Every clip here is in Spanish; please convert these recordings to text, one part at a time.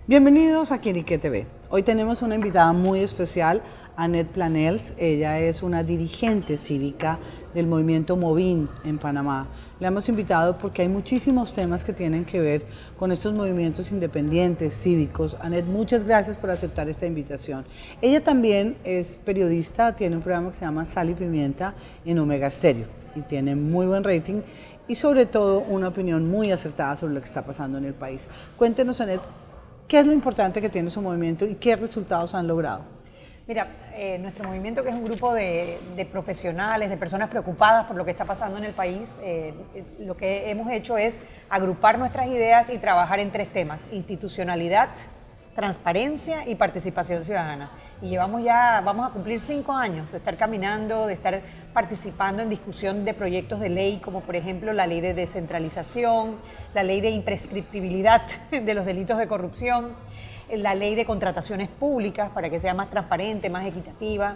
Bienvenidos a Quiriqué TV. Hoy tenemos una invitada muy especial, Annette Planels. Ella es una dirigente cívica del movimiento Movin en Panamá. La hemos invitado porque hay muchísimos temas que tienen que ver con estos movimientos independientes, cívicos. Annette, muchas gracias por aceptar esta invitación. Ella también es periodista, tiene un programa que se llama Sal y Pimienta en Omega Stereo y tiene muy buen rating y sobre todo una opinión muy acertada sobre lo que está pasando en el país. Cuéntenos, Annette, ¿qué es lo importante que tiene su movimiento y qué resultados han logrado? Mira, nuestro movimiento, que es un grupo de profesionales, de personas preocupadas por lo que está pasando en el país, lo que hemos hecho es agrupar nuestras ideas y trabajar en 3 temas: institucionalidad, transparencia y participación ciudadana. Y vamos a cumplir 5 años de estar caminando, de estar participando en discusión de proyectos de ley, como por ejemplo la ley de descentralización, la ley de imprescriptibilidad de los delitos de corrupción, la ley de contrataciones públicas para que sea más transparente, más equitativa,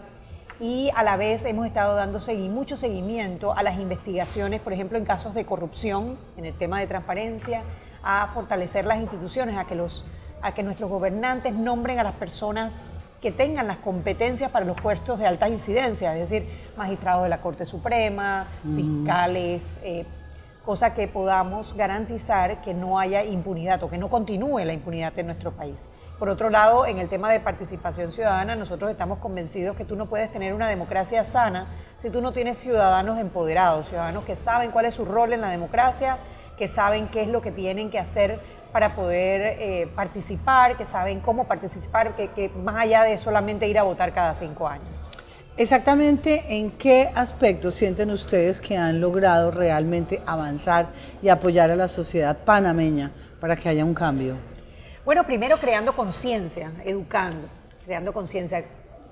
y a la vez hemos estado dando mucho seguimiento a las investigaciones, por ejemplo, en casos de corrupción, en el tema de transparencia, a fortalecer las instituciones, a que nuestros gobernantes nombren a las personas que tengan las competencias para los puestos de alta incidencia, es decir, magistrados de la Corte Suprema, fiscales, cosa que podamos garantizar que no haya impunidad o que no continúe la impunidad en nuestro país. Por otro lado, en el tema de participación ciudadana, nosotros estamos convencidos que tú no puedes tener una democracia sana si tú no tienes ciudadanos empoderados, ciudadanos que saben cuál es su rol en la democracia, que saben qué es lo que tienen que hacer para poder participar, que saben cómo participar, que más allá de solamente ir a votar cada 5 años. Exactamente, ¿en qué aspectos sienten ustedes que han logrado realmente avanzar y apoyar a la sociedad panameña para que haya un cambio? Bueno, primero creando conciencia, educando, creando conciencia.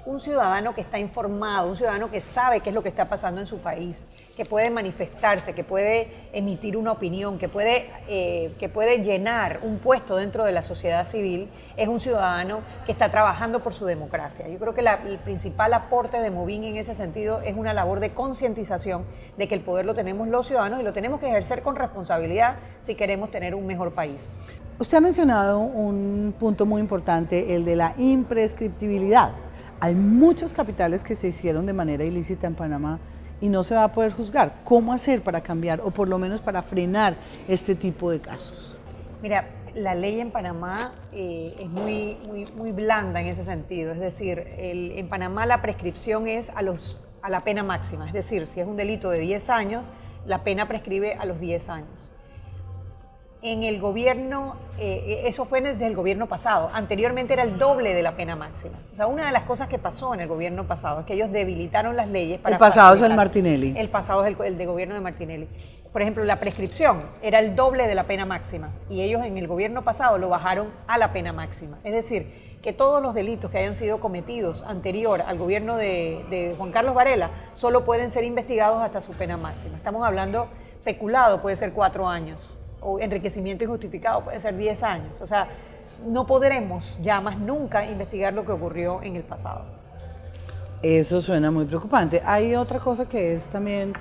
Un ciudadano que está informado, un ciudadano que sabe qué es lo que está pasando en su país, que puede manifestarse, que puede emitir una opinión, que puede llenar un puesto dentro de la sociedad civil, es un ciudadano que está trabajando por su democracia. Yo creo que el principal aporte de Movin en ese sentido es una labor de concientización de que el poder lo tenemos los ciudadanos y lo tenemos que ejercer con responsabilidad si queremos tener un mejor país. Usted ha mencionado un punto muy importante, el de la imprescriptibilidad. Hay muchos capitales que se hicieron de manera ilícita en Panamá y no se va a poder juzgar. ¿Cómo hacer para cambiar o por lo menos para frenar este tipo de casos? Mira, la ley en Panamá es muy blanda en ese sentido. Es decir, en Panamá la prescripción es a la pena máxima. Es decir, si es un delito de 10 años, la pena prescribe a los 10 años. En el gobierno, eso fue desde el gobierno pasado. Anteriormente era el doble de la pena máxima. O sea, una de las cosas que pasó en el gobierno pasado es que ellos debilitaron las leyes para... El pasado es el Martinelli. El pasado es el de gobierno de Martinelli. Por ejemplo, la prescripción era el doble de la pena máxima y ellos en el gobierno pasado lo bajaron a la pena máxima. Es decir, que todos los delitos que hayan sido cometidos anterior al gobierno de Juan Carlos Varela solo pueden ser investigados hasta su pena máxima. Estamos hablando, peculado puede ser 4 años. O enriquecimiento injustificado puede ser 10 años. O sea, no podremos ya más nunca investigar lo que ocurrió en el pasado. Eso suena muy preocupante. Hay otra cosa que es también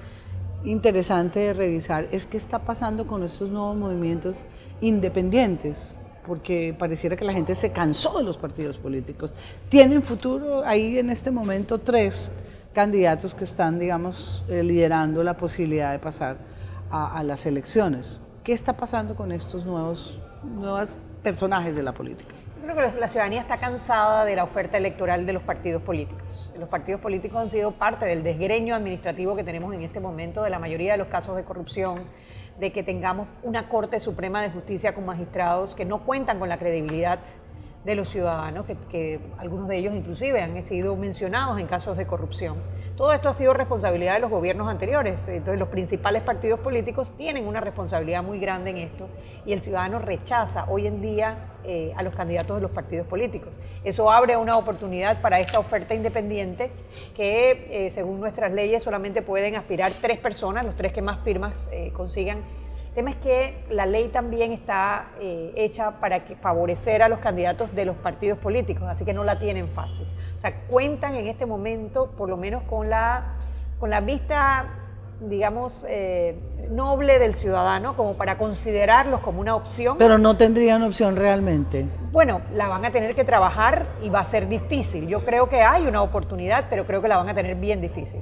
interesante de revisar, es qué está pasando con estos nuevos movimientos independientes, porque pareciera que la gente se cansó de los partidos políticos. ¿Tienen futuro? Hay en este momento 3 candidatos que están, digamos, liderando la posibilidad de pasar a las elecciones. ¿Qué está pasando con estos nuevos personajes de la política? Yo creo que la ciudadanía está cansada de la oferta electoral de los partidos políticos. Los partidos políticos han sido parte del desgreño administrativo que tenemos en este momento, de la mayoría de los casos de corrupción, de que tengamos una Corte Suprema de Justicia con magistrados que no cuentan con la credibilidad de los ciudadanos, que algunos de ellos inclusive han sido mencionados en casos de corrupción. Todo esto ha sido responsabilidad de los gobiernos anteriores, entonces los principales partidos políticos tienen una responsabilidad muy grande en esto y el ciudadano rechaza hoy en día a los candidatos de los partidos políticos. Eso abre una oportunidad para esta oferta independiente que según nuestras leyes solamente pueden aspirar 3 personas, los 3 que más firmas consigan. El tema es que la ley también está hecha para favorecer a los candidatos de los partidos políticos, así que no la tienen fácil. O sea, cuentan en este momento por lo menos con la vista digamos, noble del ciudadano como para considerarlos como una opción. Pero no tendrían opción realmente. Bueno, la van a tener que trabajar y va a ser difícil. Yo creo que hay una oportunidad, pero creo que la van a tener bien difícil.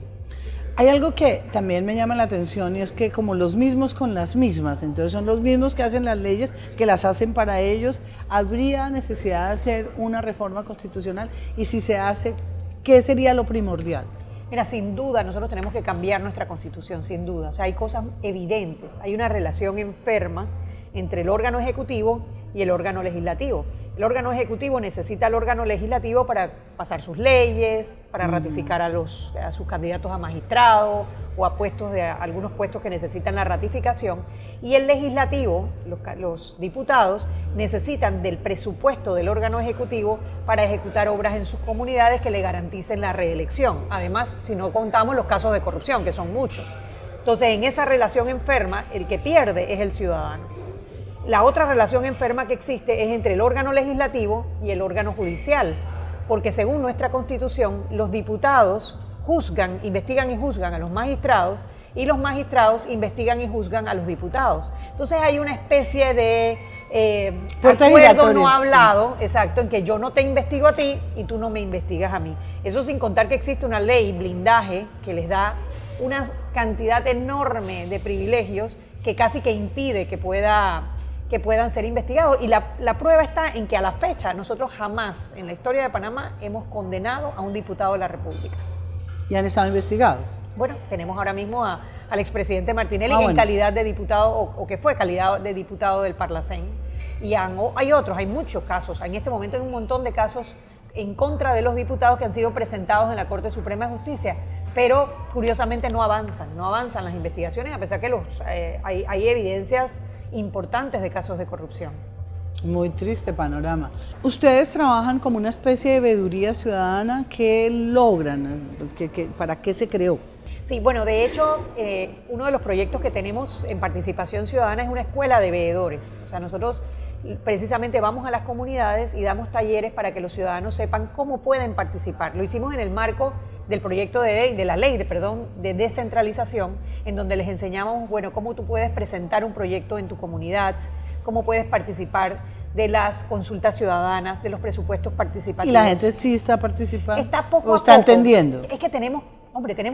Hay algo que también me llama la atención y es que como los mismos con las mismas, entonces son los mismos que hacen las leyes, que las hacen para ellos, ¿habría necesidad de hacer una reforma constitucional? Y si se hace, ¿qué sería lo primordial? Mira, sin duda nosotros tenemos que cambiar nuestra constitución, sin duda. O sea, hay cosas evidentes, hay una relación enferma entre el órgano ejecutivo y el órgano legislativo. El órgano ejecutivo necesita al órgano legislativo para pasar sus leyes, para ratificar a sus candidatos a magistrados o a algunos puestos que necesitan la ratificación. Y el legislativo, los diputados, necesitan del presupuesto del órgano ejecutivo para ejecutar obras en sus comunidades que le garanticen la reelección. Además, si no contamos los casos de corrupción, que son muchos. Entonces, en esa relación enferma, el que pierde es el ciudadano. La otra relación enferma que existe es entre el órgano legislativo y el órgano judicial, porque según nuestra Constitución, los diputados investigan y juzgan a los magistrados y los magistrados investigan y juzgan a los diputados. Entonces hay una especie de acuerdo no hablado, exacto, en que yo no te investigo a ti y tú no me investigas a mí. Eso sin contar que existe una ley blindaje que les da una cantidad enorme de privilegios que casi que impide que puedan ser investigados. Y la prueba está en que a la fecha nosotros jamás en la historia de Panamá hemos condenado a un diputado de la República. ¿Y han estado investigados? Bueno, tenemos ahora mismo al expresidente Martinelli en calidad de diputado, o que fue calidad de diputado del Parlacén. Y hay muchos casos. En este momento hay un montón de casos en contra de los diputados que han sido presentados en la Corte Suprema de Justicia, pero curiosamente no avanzan las investigaciones, a pesar que hay evidencias importantes de casos de corrupción. Muy triste panorama. Ustedes trabajan como una especie de veeduría ciudadana. ¿Qué logran? ¿Para qué se creó? Sí, bueno, de hecho, uno de los proyectos que tenemos en Participación Ciudadana es una escuela de veedores. O sea, nosotros precisamente vamos a las comunidades y damos talleres para que los ciudadanos sepan cómo pueden participar. Lo hicimos en el marco del proyecto de la ley de descentralización, en donde les enseñamos, bueno, cómo tú puedes presentar un proyecto en tu comunidad, cómo puedes participar de las consultas ciudadanas, de los presupuestos participativos. ¿Y la gente sí está participando? Está poco ¿O está entendiendo? Es que tenemos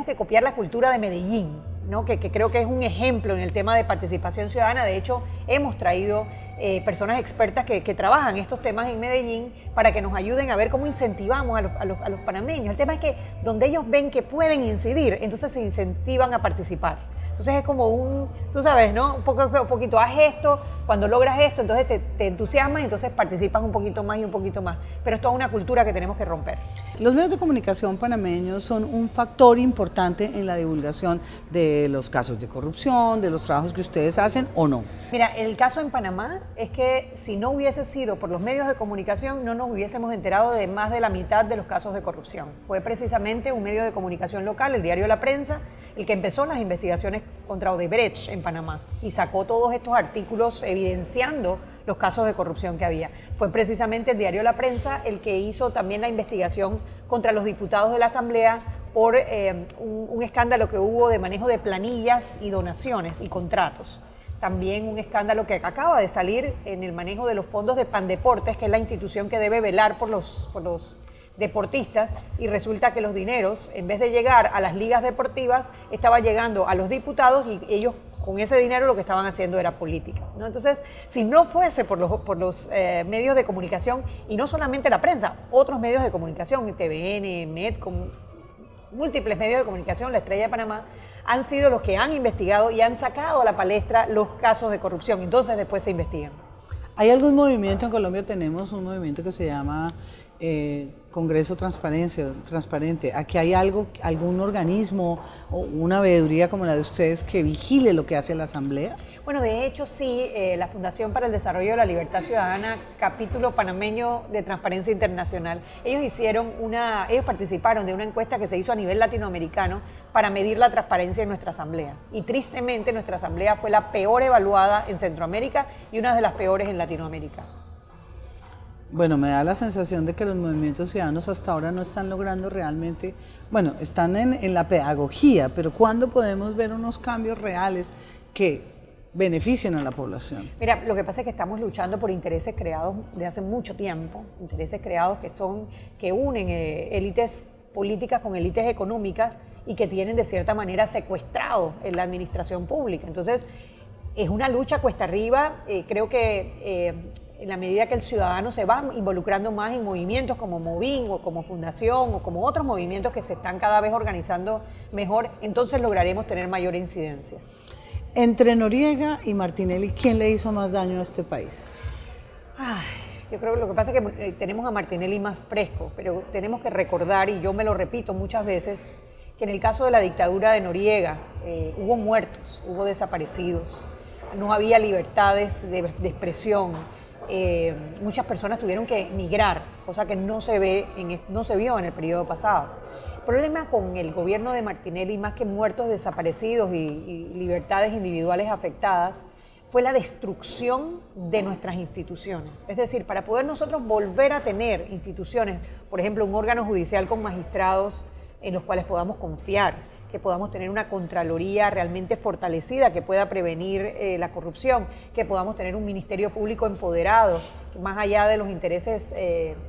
que copiar la cultura de Medellín, ¿no? Que creo que es un ejemplo en el tema de participación ciudadana. De hecho, hemos traído personas expertas que trabajan estos temas en Medellín para que nos ayuden a ver cómo incentivamos a los panameños. El tema es que donde ellos ven que pueden incidir, entonces se incentivan a participar. Entonces es como tú sabes, ¿no? Un poquito, haz esto, cuando logras esto, entonces te entusiasmas y entonces participas un poquito más y un poquito más. Pero es toda una cultura que tenemos que romper. Los medios de comunicación panameños son un factor importante en la divulgación de los casos de corrupción, de los trabajos que ustedes hacen, ¿o no? Mira, el caso en Panamá es que si no hubiese sido por los medios de comunicación, no nos hubiésemos enterado de más de la mitad de los casos de corrupción. Fue precisamente un medio de comunicación local, el diario La Prensa, el que empezó las investigaciones contra Odebrecht en Panamá y sacó todos estos artículos evidenciando los casos de corrupción que había. Fue precisamente el diario La Prensa el que hizo también la investigación contra los diputados de la Asamblea por un escándalo que hubo de manejo de planillas y donaciones y contratos. También un escándalo que acaba de salir en el manejo de los fondos de Pandeportes, que es la institución que debe velar por los deportistas, y resulta que los dineros, en vez de llegar a las ligas deportivas, estaba llegando a los diputados y ellos con ese dinero lo que estaban haciendo era política, ¿no? Entonces, si no fuese por los medios de comunicación, y no solamente la prensa, otros medios de comunicación, TVN, Medcom, múltiples medios de comunicación, La Estrella de Panamá, han sido los que han investigado y han sacado a la palestra los casos de corrupción. Entonces, después se investigan. ¿Hay algún movimiento en Colombia? Tenemos un movimiento que se llama Congreso Transparente. ¿Aquí hay algún organismo o una veeduría como la de ustedes que vigile lo que hace la Asamblea? Bueno, de hecho sí, la Fundación para el Desarrollo de la Libertad Ciudadana, capítulo panameño de Transparencia Internacional, ellos participaron de una encuesta que se hizo a nivel latinoamericano para medir la transparencia en nuestra Asamblea. Y tristemente nuestra Asamblea fue la peor evaluada en Centroamérica y una de las peores en Latinoamérica. Bueno, me da la sensación de que los movimientos ciudadanos hasta ahora no están logrando realmente, bueno, están en la pedagogía, pero ¿cuándo podemos ver unos cambios reales que beneficien a la población? Mira, lo que pasa es que estamos luchando por intereses creados de hace mucho tiempo, intereses creados que unen élites políticas con élites económicas y que tienen de cierta manera secuestrado en la administración pública. Entonces, es una lucha cuesta arriba. Creo que en la medida que el ciudadano se va involucrando más en movimientos como Movin o como Fundación o como otros movimientos que se están cada vez organizando mejor, entonces lograremos tener mayor incidencia. Entre Noriega y Martinelli, ¿quién le hizo más daño a este país? Ay, yo creo que lo que pasa es que tenemos a Martinelli más fresco, pero tenemos que recordar, y yo me lo repito muchas veces, que en el caso de la dictadura de Noriega hubo muertos, hubo desaparecidos, no había libertades de expresión. Muchas personas tuvieron que emigrar, cosa que no se vio en el periodo pasado. El problema con el gobierno de Martinelli, más que muertos, desaparecidos y libertades individuales afectadas, fue la destrucción de nuestras instituciones. Es decir, para poder nosotros volver a tener instituciones, por ejemplo, un órgano judicial con magistrados en los cuales podamos confiar, que podamos tener una Contraloría realmente fortalecida que pueda prevenir la corrupción, que podamos tener un Ministerio Público empoderado, que más allá de los intereses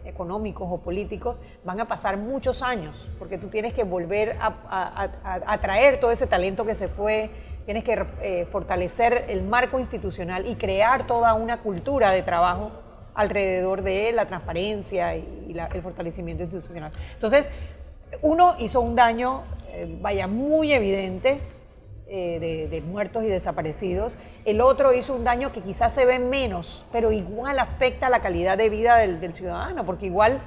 económicos o políticos, van a pasar muchos años, porque tú tienes que volver a atraer todo ese talento que se fue, tienes que fortalecer el marco institucional y crear toda una cultura de trabajo alrededor de la transparencia y el fortalecimiento institucional. Entonces, uno hizo un daño, muy evidente, de muertos y desaparecidos. El otro hizo un daño que quizás se ve menos, pero igual afecta la calidad de vida del ciudadano, porque igual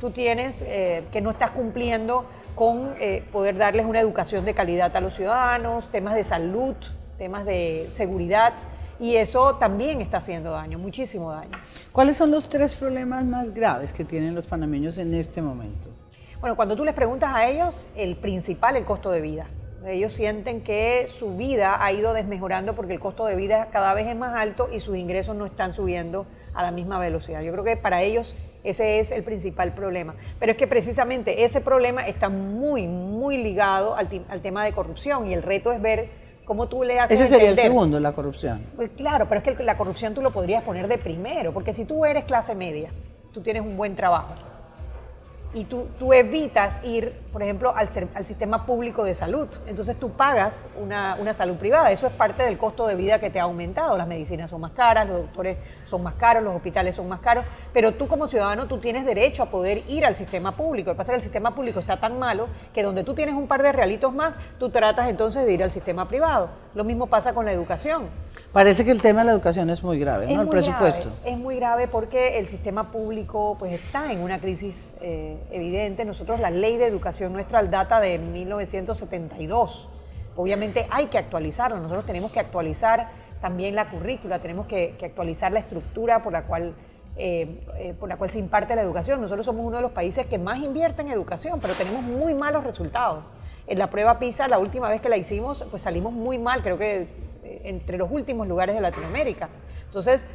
tú tienes que no estás cumpliendo con poder darles una educación de calidad a los ciudadanos, temas de salud, temas de seguridad, y eso también está haciendo daño, muchísimo daño. ¿Cuáles son los 3 problemas más graves que tienen los panameños en este momento? Bueno, cuando tú les preguntas a ellos, el principal, el costo de vida. Ellos sienten que su vida ha ido desmejorando porque el costo de vida cada vez es más alto y sus ingresos no están subiendo a la misma velocidad. Yo creo que para ellos ese es el principal problema. Pero es que precisamente ese problema está muy, muy ligado al tema de corrupción, y el reto es ver cómo tú le haces Ese sería entender. el segundo, la corrupción. Pues claro, pero es que la corrupción tú lo podrías poner de primero, porque si tú eres clase media, tú tienes un buen trabajo, y tú evitas ir, por ejemplo, al sistema público de salud. Entonces tú pagas una salud privada. Eso es parte del costo de vida que te ha aumentado. Las medicinas son más caras, los doctores son más caros, los hospitales son más caros, pero tú como ciudadano tú tienes derecho a poder ir al sistema público. Lo que pasa es que el sistema público está tan malo que donde tú tienes un par de realitos más, tú tratas entonces de ir al sistema privado. Lo mismo pasa con la educación. Parece que el tema de la educación es muy grave, ¿no? El presupuesto. Es muy grave porque el sistema público pues está en una crisis evidente. Nosotros la ley de educación nuestra data de 1972. Obviamente hay que actualizarla. Nosotros tenemos que actualizar también la currícula, tenemos que actualizar la estructura por la cual se imparte la educación. Nosotros somos uno de los países que más invierte en educación, pero tenemos muy malos resultados. En la prueba PISA, la última vez que la hicimos, pues salimos muy mal, creo que entre los últimos lugares de Latinoamérica. Entonces,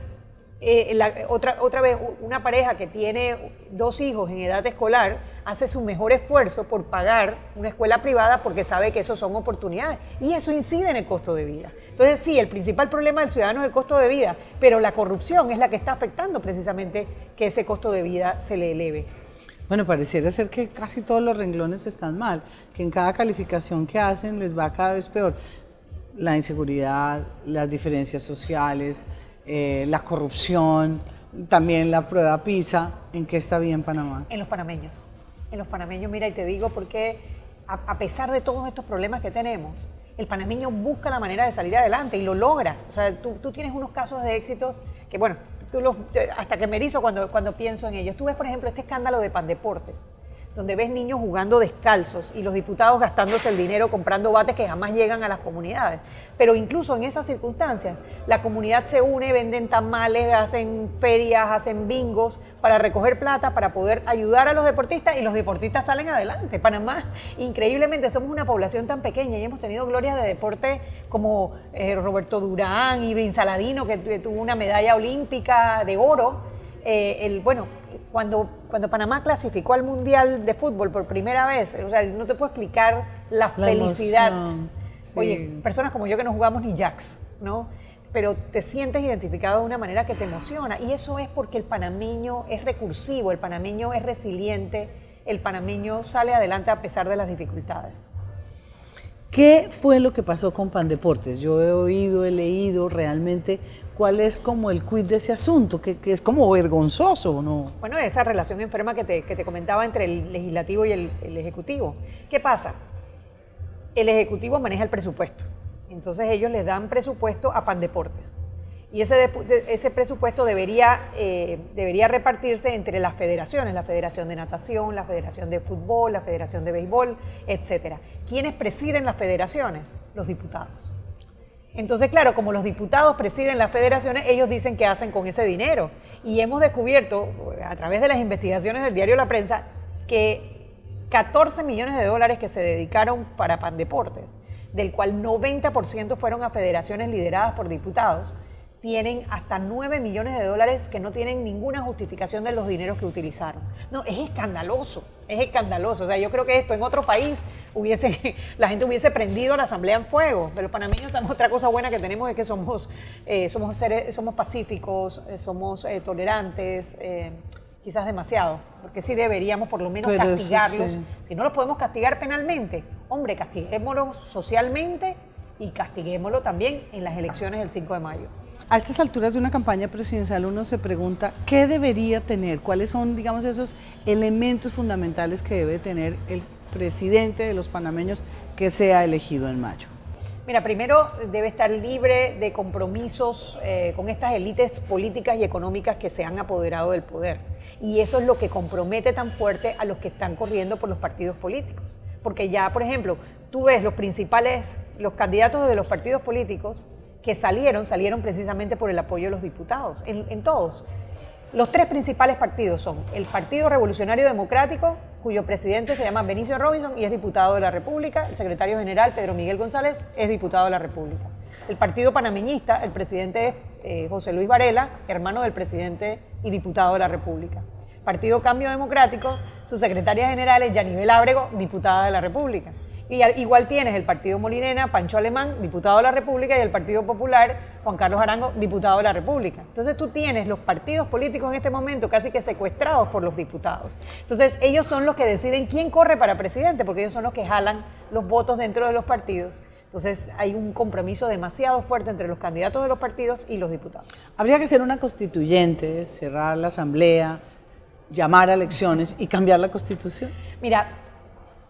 otra vez, una pareja que tiene 2 hijos en edad escolar hace su mejor esfuerzo por pagar una escuela privada porque sabe que eso son oportunidades, y eso incide en el costo de vida. Entonces, sí, el principal problema del ciudadano es el costo de vida, pero la corrupción es la que está afectando precisamente que ese costo de vida se le eleve. Bueno, pareciera ser que casi todos los renglones están mal, que en cada calificación que hacen les va cada vez peor. La inseguridad, las diferencias sociales, la corrupción, también la prueba PISA. ¿En qué está bien Panamá? En los panameños. En los panameños, mira, y te digo porque a pesar de todos estos problemas que tenemos, el panameño busca la manera de salir adelante y lo logra. O sea, tú tienes unos casos de éxitos que, bueno, hasta que me erizo cuando pienso en ellos. Tú ves, por ejemplo, este escándalo de Pandeportes, donde ves niños jugando descalzos y los diputados gastándose el dinero comprando bates que jamás llegan a las comunidades. Pero incluso en esas circunstancias, la comunidad se une, venden tamales, hacen ferias, hacen bingos para recoger plata, para poder ayudar a los deportistas, y los deportistas salen adelante. Panamá, increíblemente, somos una población tan pequeña y hemos tenido glorias de deporte como Roberto Durán y Brin Saladino, que tuvo una medalla olímpica de oro. Cuando Panamá clasificó al Mundial de Fútbol por primera vez, o sea, no te puedo explicar la felicidad. Emoción, sí. Oye, personas como yo que no jugamos ni jacks, ¿no? Pero te sientes identificado de una manera que te emociona. Y eso es porque el panameño es recursivo, el panameño es resiliente, el panameño sale adelante a pesar de las dificultades. ¿Qué fue lo que pasó con Pandeportes? Yo he oído, he leído realmente cuál es como el quid de ese asunto, que es como vergonzoso, ¿no? Bueno, esa relación enferma que te comentaba entre el legislativo y el ejecutivo. ¿Qué pasa? El ejecutivo maneja el presupuesto. Entonces ellos les dan presupuesto a Pandeportes. Y ese presupuesto debería repartirse entre las federaciones, la Federación de Natación, la Federación de Fútbol, la Federación de Béisbol, etc. ¿Quiénes presiden las federaciones? Los diputados. Entonces, claro, como los diputados presiden las federaciones, ellos dicen qué hacen con ese dinero. Y hemos descubierto, a través de las investigaciones del diario La Prensa, que 14 millones de dólares que se dedicaron para Pandeportes, del cual 90% fueron a federaciones lideradas por diputados, tienen hasta 9 millones de dólares que no tienen ninguna justificación de los dineros que utilizaron. No, es escandaloso, es escandaloso. O sea, yo creo que esto en otro país la gente hubiese prendido la asamblea en fuego. Pero los panameños, otra cosa buena que tenemos es que somos pacíficos, somos tolerantes, quizás demasiado, porque sí deberíamos por lo menos castigarlos. Sí. Si no los podemos castigar penalmente, hombre, castiguémoslos socialmente y castiguémoslo también en las elecciones del 5 de mayo. A estas alturas de una campaña presidencial uno se pregunta qué debería tener, cuáles son, digamos, esos elementos fundamentales que debe tener el presidente de los panameños que sea elegido en mayo. Mira, primero debe estar libre de compromisos con estas élites políticas y económicas que se han apoderado del poder. Y eso es lo que compromete tan fuerte a los que están corriendo por los partidos políticos. Porque ya, por ejemplo, tú ves los candidatos de los partidos políticos que salieron precisamente por el apoyo de los diputados, en todos. Los tres principales partidos son el Partido Revolucionario Democrático, cuyo presidente se llama Benicio Robinson y es diputado de la República. El secretario general, Pedro Miguel González, es diputado de la República. El Partido Panameñista, el presidente es José Luis Varela, hermano del presidente y diputado de la República. Partido Cambio Democrático, su secretaria general es Yanibel Ábrego, diputada de la República. Y igual tienes el Partido Molinena, Pancho Alemán, diputado de la República, y el Partido Popular, Juan Carlos Arango, diputado de la República. Entonces tú tienes los partidos políticos en este momento casi que secuestrados por los diputados. Entonces ellos son los que deciden quién corre para presidente, porque ellos son los que jalan los votos dentro de los partidos. Entonces hay un compromiso demasiado fuerte entre los candidatos de los partidos y los diputados. Habría que ser una constituyente, cerrar la asamblea, llamar a elecciones y cambiar la Constitución. Mira,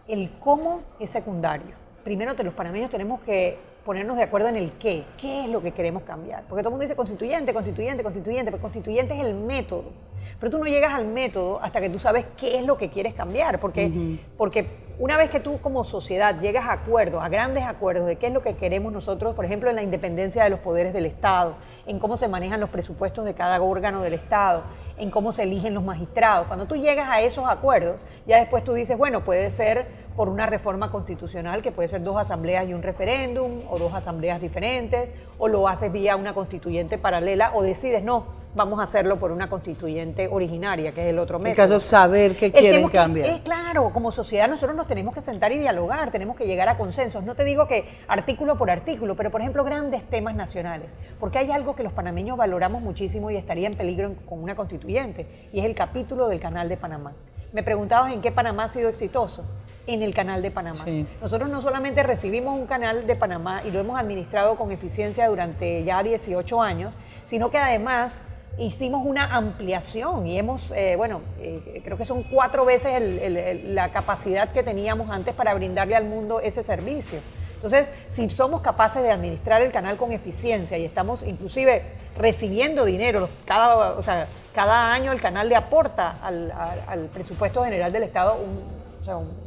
el cómo es secundario. Primero, los panameños tenemos que ponernos de acuerdo en el qué. ¿Qué es lo que queremos cambiar? Porque todo el mundo dice constituyente, constituyente, constituyente, pero constituyente es el método. Pero tú no llegas al método hasta que tú sabes qué es lo que quieres cambiar. Porque una vez que tú como sociedad llegas a acuerdos, a grandes acuerdos de qué es lo que queremos nosotros, por ejemplo, en la independencia de los poderes del Estado, en cómo se manejan los presupuestos de cada órgano del Estado, en cómo se eligen los magistrados. Cuando tú llegas a esos acuerdos, ya después tú dices, bueno, puede ser por una reforma constitucional, que puede ser 2 asambleas y un referéndum, o 2 asambleas diferentes, o lo haces vía una constituyente paralela, o decides, no, vamos a hacerlo por una constituyente originaria, que es el otro método. En caso, saber qué quieren cambiar. Claro, como sociedad nosotros nos tenemos que sentar y dialogar, tenemos que llegar a consensos. No te digo que artículo por artículo, pero por ejemplo grandes temas nacionales, porque hay algo que los panameños valoramos muchísimo y estaría en peligro con una constituyente, y es el capítulo del Canal de Panamá. Me preguntabas en qué Panamá ha sido exitoso. En el Canal de Panamá. Sí. Nosotros no solamente recibimos un Canal de Panamá y lo hemos administrado con eficiencia durante ya 18 años, sino que además hicimos una ampliación y hemos, creo que son 4 veces la capacidad que teníamos antes para brindarle al mundo ese servicio. Entonces, si somos capaces de administrar el canal con eficiencia y estamos inclusive recibiendo dinero, cada año el canal le aporta al presupuesto general del Estado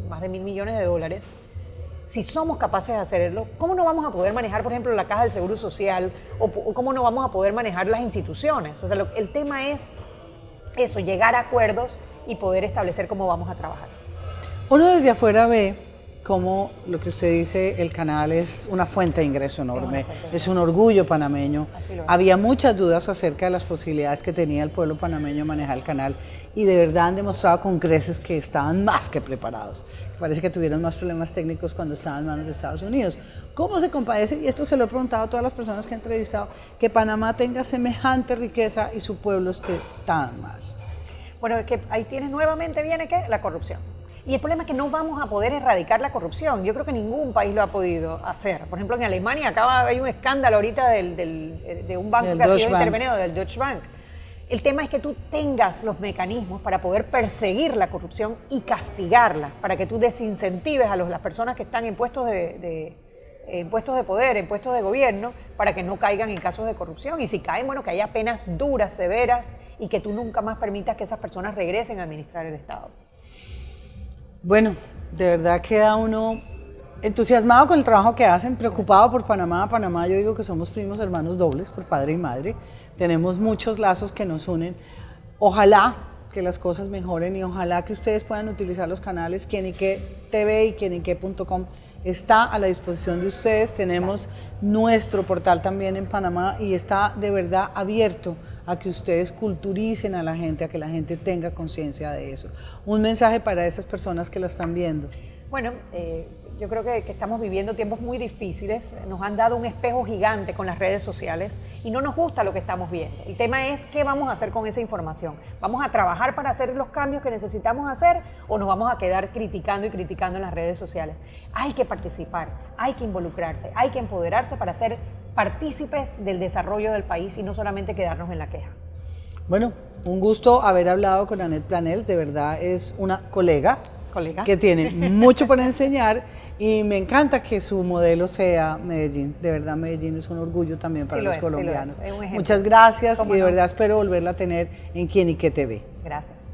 más de $1.000 millones. Si somos capaces de hacerlo, ¿cómo no vamos a poder manejar, por ejemplo, la Caja del Seguro Social o cómo no vamos a poder manejar las instituciones? O sea, el tema es eso, llegar a acuerdos y poder establecer cómo vamos a trabajar. Uno desde afuera ve cómo lo que usted dice, el canal es una fuente de ingreso enorme, fuente de es un orgullo panameño. Así lo es. Había muchas dudas acerca de las posibilidades que tenía el pueblo panameño de manejar el canal y de verdad han demostrado con creces que estaban más que preparados. Parece que tuvieron más problemas técnicos cuando estaban en manos de Estados Unidos. ¿Cómo se compadece? Y esto se lo he preguntado a todas las personas que he entrevistado, que Panamá tenga semejante riqueza y su pueblo esté tan mal. Bueno, es que ahí tienes nuevamente, viene ¿qué? La corrupción. Y el problema es que no vamos a poder erradicar la corrupción. Yo creo que ningún país lo ha podido hacer. Por ejemplo, en Alemania hay un escándalo ahorita de un banco que ha sido intervenido, del Deutsche Bank. El tema es que tú tengas los mecanismos para poder perseguir la corrupción y castigarla, para que tú desincentives a las personas que están en puestos en puestos de poder, en puestos de gobierno, para que no caigan en casos de corrupción. Y si caen, bueno, que haya penas duras, severas, y que tú nunca más permitas que esas personas regresen a administrar el Estado. Bueno, de verdad queda uno entusiasmado con el trabajo que hacen, preocupado por Panamá. Panamá, yo digo que somos primos hermanos dobles, por padre y madre. Tenemos muchos lazos que nos unen. Ojalá que las cosas mejoren y ojalá que ustedes puedan utilizar los canales Quienique TV y quienique.com. Está a la disposición de ustedes. Tenemos nuestro portal también en Panamá y está de verdad abierto a que ustedes culturicen a la gente, a que la gente tenga conciencia de eso. Un mensaje para esas personas que la están viendo. Bueno, yo creo que estamos viviendo tiempos muy difíciles, nos han dado un espejo gigante con las redes sociales y no nos gusta lo que estamos viendo. El tema es qué vamos a hacer con esa información. ¿Vamos a trabajar para hacer los cambios que necesitamos hacer o nos vamos a quedar criticando y criticando en las redes sociales? Hay que participar, hay que involucrarse, hay que empoderarse para ser partícipes del desarrollo del país y no solamente quedarnos en la queja. Bueno, un gusto haber hablado con Annette Planels, de verdad es una colega que tiene mucho por enseñar y me encanta que su modelo sea Medellín. De verdad, Medellín es un orgullo también para los colombianos. Sí lo es, muchas gracias y de verdad espero volverla a tener en Quienique TV. Gracias.